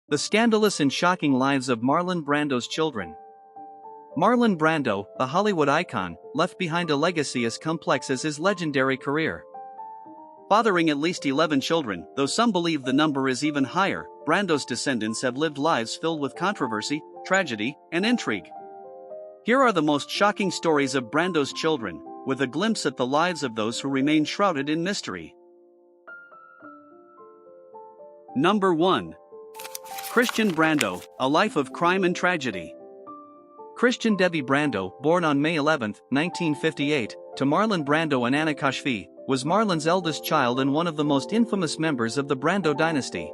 The Scandalous and Shocking Lives of Marlon Brando's Children. Marlon Brando, the Hollywood icon, left behind a legacy as complex as his legendary career. Fathering at least 11 children, though some believe the number is even higher, Brando's descendants have lived lives filled with controversy, tragedy, and intrigue. Here are the most shocking stories of Brando's children, with a glimpse at the lives of those who remain shrouded in mystery. Number 1. Christian Brando, A Life of Crime and Tragedy. Christian Debbie Brando, born on May 11, 1958, to Marlon Brando and Anna Kashfi, was Marlon's eldest child and one of the most infamous members of the Brando dynasty.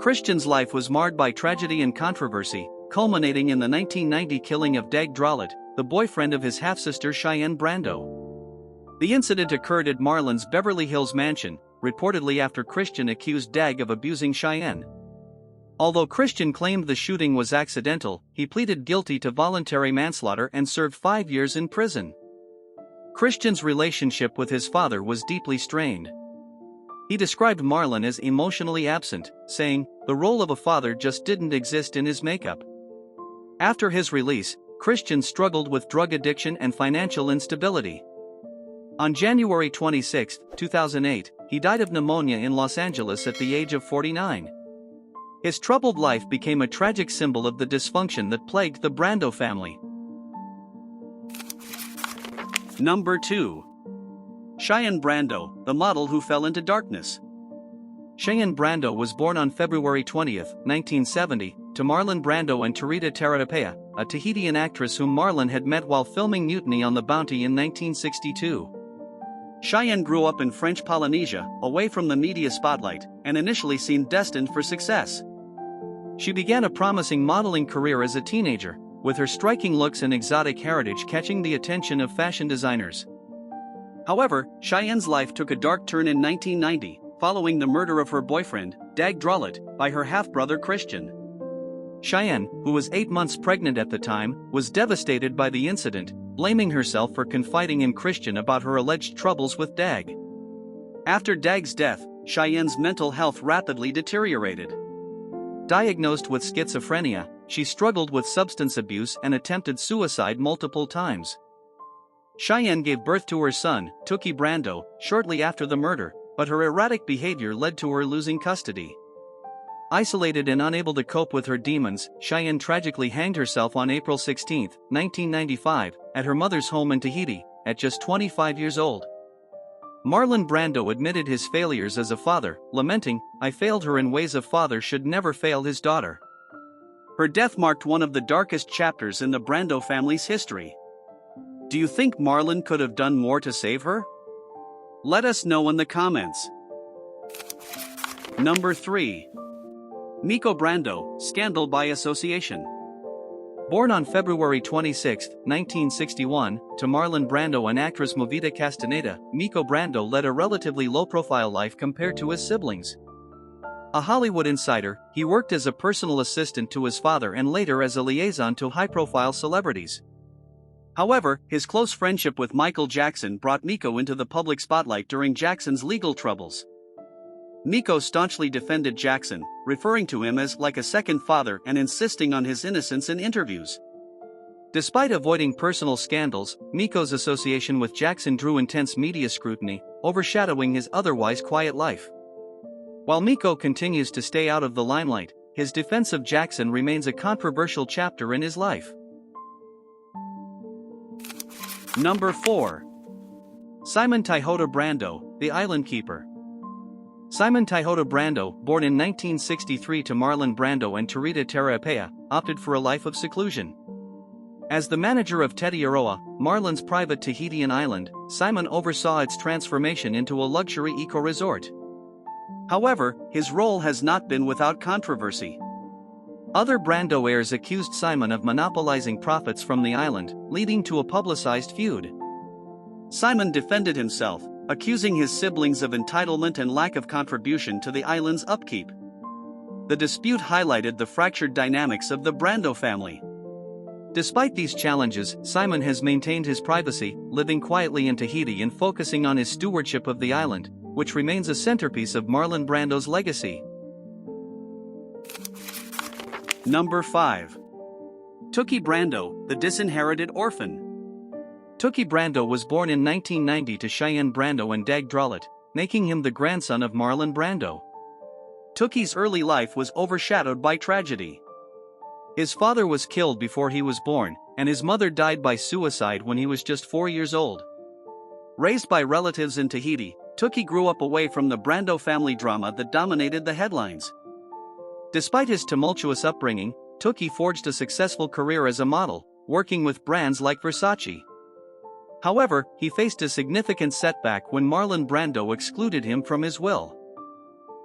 Christian's life was marred by tragedy and controversy, culminating in the 1990 killing of Dag Drolet, the boyfriend of his half-sister Cheyenne Brando. The incident occurred at Marlon's Beverly Hills mansion, reportedly after Christian accused Dag of abusing Cheyenne. Although Christian claimed the shooting was accidental, he pleaded guilty to voluntary manslaughter and served 5 years in prison. Christian's relationship with his father was deeply strained. He described Marlon as emotionally absent, saying, "The role of a father just didn't exist in his makeup." After his release, Christian struggled with drug addiction and financial instability. On January 26, 2008, he died of pneumonia in Los Angeles at the age of 49. His troubled life became a tragic symbol of the dysfunction that plagued the Brando family. Number 2. Cheyenne Brando, the model who fell into darkness. Cheyenne Brando was born on February 20, 1970, to Marlon Brando and Tarita Tarapea, a Tahitian actress whom Marlon had met while filming Mutiny on the Bounty in 1962. Cheyenne grew up in French Polynesia, away from the media spotlight, and initially seemed destined for success. She began a promising modeling career as a teenager, with her striking looks and exotic heritage catching the attention of fashion designers. However, Cheyenne's life took a dark turn in 1990, following the murder of her boyfriend, Dag Drolet, by her half-brother Christian. Cheyenne, who was 8 months pregnant at the time, was devastated by the incident, blaming herself for confiding in Christian about her alleged troubles with Dag. After Dag's death, Cheyenne's mental health rapidly deteriorated. Diagnosed with schizophrenia, she struggled with substance abuse and attempted suicide multiple times. Cheyenne gave birth to her son, Tuki Brando, shortly after the murder, but her erratic behavior led to her losing custody. Isolated and unable to cope with her demons, Cheyenne tragically hanged herself on April 16, 1995, at her mother's home in Tahiti, at just 25 years old. Marlon Brando admitted his failures as a father, lamenting, "I failed her in ways a father should never fail his daughter." Her death marked one of the darkest chapters in the Brando family's history. Do you think Marlon could have done more to save her? Let us know in the comments. Number 3. Miko Brando, Scandal by Association. Born on February 26, 1961, to Marlon Brando and actress Movida Castaneda, Miko Brando led a relatively low-profile life compared to his siblings. A Hollywood insider, he worked as a personal assistant to his father and later as a liaison to high-profile celebrities. However, his close friendship with Michael Jackson brought Miko into the public spotlight during Jackson's legal troubles. Miko staunchly defended Jackson, referring to him as like a second father and insisting on his innocence in interviews. Despite avoiding personal scandals, Miko's association with Jackson drew intense media scrutiny, overshadowing his otherwise quiet life. While Miko continues to stay out of the limelight, his defense of Jackson remains a controversial chapter in his life. Number 4. Simon Tyot Brando, The Island Keeper. Simon Tyot Brando, born in 1963 to Marlon Brando and Tarita Tarapea, opted for a life of seclusion. As the manager of Tetiaroa, Marlon's private Tahitian island, Simon oversaw its transformation into a luxury eco-resort. However, his role has not been without controversy. Other Brando heirs accused Simon of monopolizing profits from the island, leading to a publicized feud. Simon defended himself, accusing his siblings of entitlement and lack of contribution to the island's upkeep. The dispute highlighted the fractured dynamics of the Brando family. Despite these challenges, Simon has maintained his privacy, living quietly in Tahiti and focusing on his stewardship of the island, which remains a centerpiece of Marlon Brando's legacy. Number 5. Tuki Brando, the disinherited orphan. Tuki Brando was born in 1990 to Cheyenne Brando and Dag Drolet, making him the grandson of Marlon Brando. Tuki's early life was overshadowed by tragedy. His father was killed before he was born, and his mother died by suicide when he was just 4 years old. Raised by relatives in Tahiti, Tuki grew up away from the Brando family drama that dominated the headlines. Despite his tumultuous upbringing, Tuki forged a successful career as a model, working with brands like Versace. However, he faced a significant setback when Marlon Brando excluded him from his will.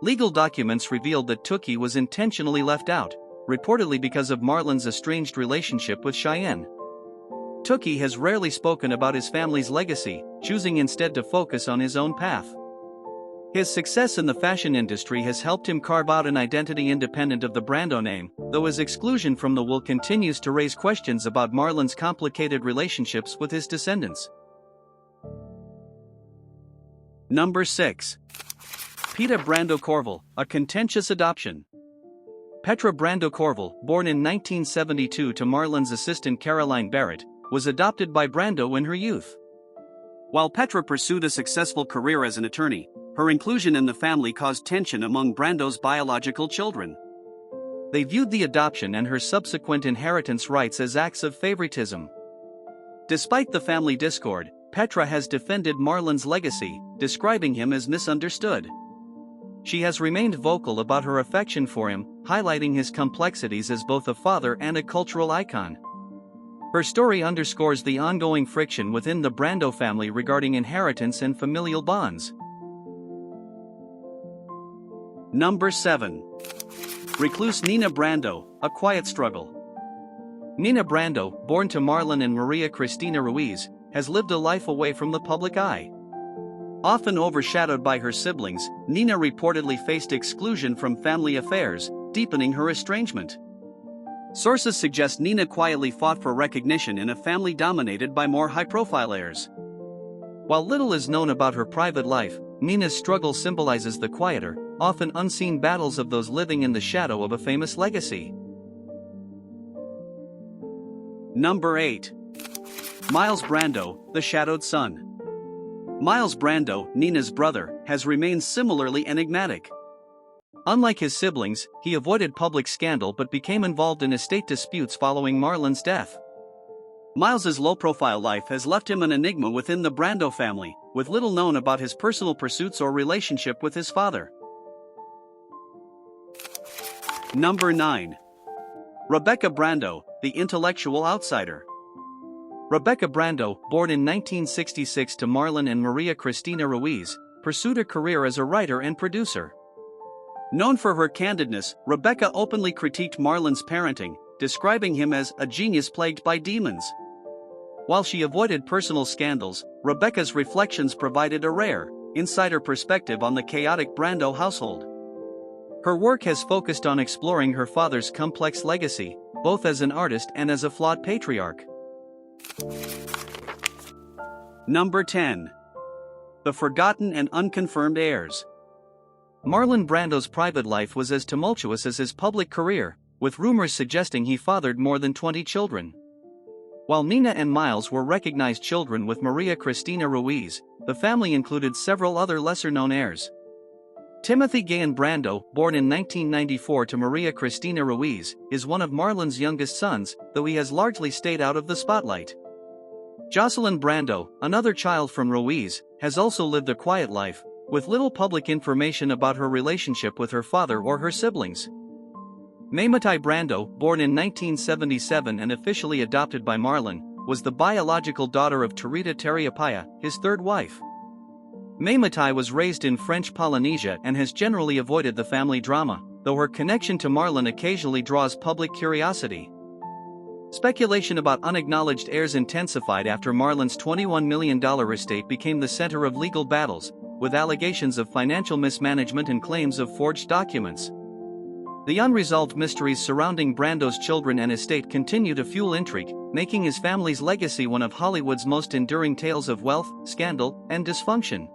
Legal documents revealed that Tuki was intentionally left out, reportedly because of Marlon's estranged relationship with Cheyenne. Tuki has rarely spoken about his family's legacy, choosing instead to focus on his own path. His success in the fashion industry has helped him carve out an identity independent of the Brando name, though his exclusion from the will continues to raise questions about Marlon's complicated relationships with his descendants. Number 6. Petra Brando Corville, a contentious adoption. Petra Brando Corville, born in 1972 to Marlon's assistant Caroline Barrett, was adopted by Brando in her youth. While Petra pursued a successful career as an attorney, her inclusion in the family caused tension among Brando's biological children. They viewed the adoption and her subsequent inheritance rights as acts of favoritism. Despite the family discord, Petra has defended Marlon's legacy, describing him as misunderstood. She has remained vocal about her affection for him, highlighting his complexities as both a father and a cultural icon. Her story underscores the ongoing friction within the Brando family regarding inheritance and familial bonds. Number 7. Recluse Nina Brando, a quiet struggle. Nina Brando, born to Marlon and Maria Cristina Ruiz, has lived a life away from the public eye. Often overshadowed by her siblings, Nina reportedly faced exclusion from family affairs, deepening her estrangement. Sources suggest Nina quietly fought for recognition in a family dominated by more high-profile heirs. While little is known about her private life, Nina's struggle symbolizes the quieter, often unseen battles of those living in the shadow of a famous legacy. Number 8. Miles Brando, the Shadowed Son. Miles Brando, Nina's brother, has remained similarly enigmatic. Unlike his siblings, he avoided public scandal but became involved in estate disputes following Marlon's death. Miles's low-profile life has left him an enigma within the Brando family, with little known about his personal pursuits or relationship with his father. Number 9. Rebecca Brando, the intellectual outsider. Rebecca Brando, born in 1966 to Marlon and Maria Cristina Ruiz, pursued a career as a writer and producer. Known for her candidness, Rebecca openly critiqued Marlon's parenting, describing him as a genius plagued by demons. While she avoided personal scandals, Rebecca's reflections provided a rare, insider perspective on the chaotic Brando household. Her work has focused on exploring her father's complex legacy, both as an artist and as a flawed patriarch. Number 10. The Forgotten and Unconfirmed Heirs. Marlon Brando's private life was as tumultuous as his public career, with rumors suggesting he fathered more than 20 children. While Nina and Miles were recognized children with Maria Cristina Ruiz, the family included several other lesser-known heirs. Timothy Gayan Brando, born in 1994 to Maria Cristina Ruiz, is one of Marlon's youngest sons, though he has largely stayed out of the spotlight. Jocelyn Brando, another child from Ruiz, has also lived a quiet life, with little public information about her relationship with her father or her siblings. Maymatai Brando, born in 1977 and officially adopted by Marlon, was the biological daughter of Tarita Teriapaya, his third wife. Maymatai was raised in French Polynesia and has generally avoided the family drama, though her connection to Marlon occasionally draws public curiosity. Speculation about unacknowledged heirs intensified after Marlon's $21 million estate became the center of legal battles, with allegations of financial mismanagement and claims of forged documents. The unresolved mysteries surrounding Brando's children and estate continue to fuel intrigue, making his family's legacy one of Hollywood's most enduring tales of wealth, scandal, and dysfunction.